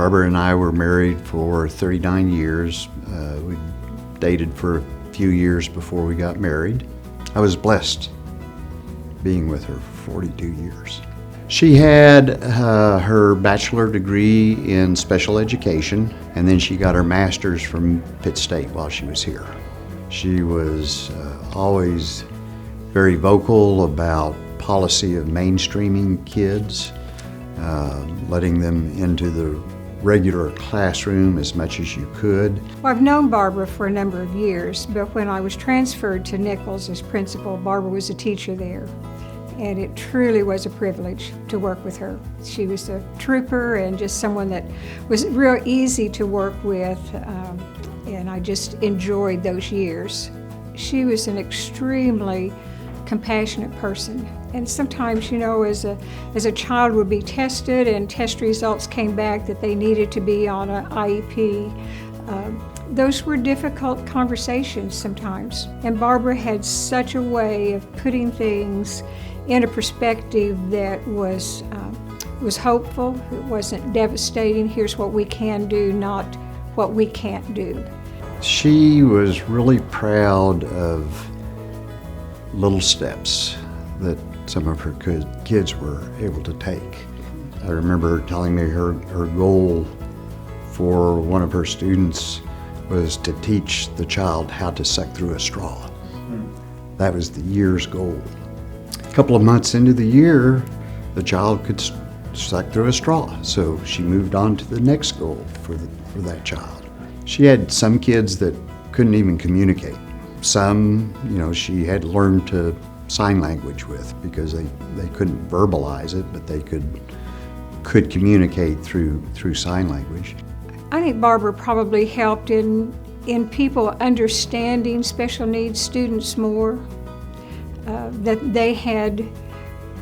Barbara and I were married for 39 years. We dated for a few years before we got married. I was blessed being with her for 42 years. She had her bachelor degree in special education, and then she got her master's from Pitt State while she was here. She was always very vocal about policy of mainstreaming kids, letting them into the regular classroom as much as you could. Well, I've known Barbara for a number of years, but when I was transferred to Nichols as principal, Barbara was a teacher there. And it truly was a privilege to work with her. She was a trooper and just someone that was real easy to work with, and I just enjoyed those years. She was an extremely compassionate person. And sometimes, you know, as a child would be tested and test results came back that they needed to be on an IEP, those were difficult conversations sometimes. And Barbara had such a way of putting things in a perspective that was hopeful. It wasn't devastating. Here's what we can do, not what we can't do. She was really proud of little steps that some of her kids were able to take. I remember her telling me her goal for one of her students was to teach the child how to suck through a straw. That was the year's goal. A couple of months into the year, the child could suck through a straw, so she moved on to the next goal for that child. She had some kids that couldn't even communicate. Some, you know, she had learned to sign language with because they couldn't verbalize it, but they could communicate through sign language. I think Barbara probably helped in people understanding special needs students more, that they had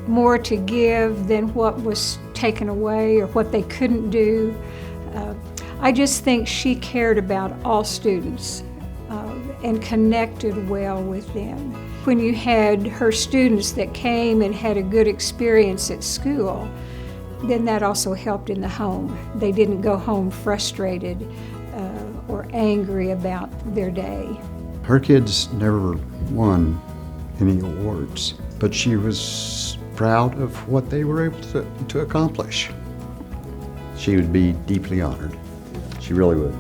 more to give than what was taken away or what they couldn't do. I just think she cared about all students and connected well with them. When you had her students that came and had a good experience at school, then that also helped in the home. They didn't go home frustrated or angry about their day. Her kids never won any awards, but she was proud of what they were able to accomplish. She would be deeply honored. She really would.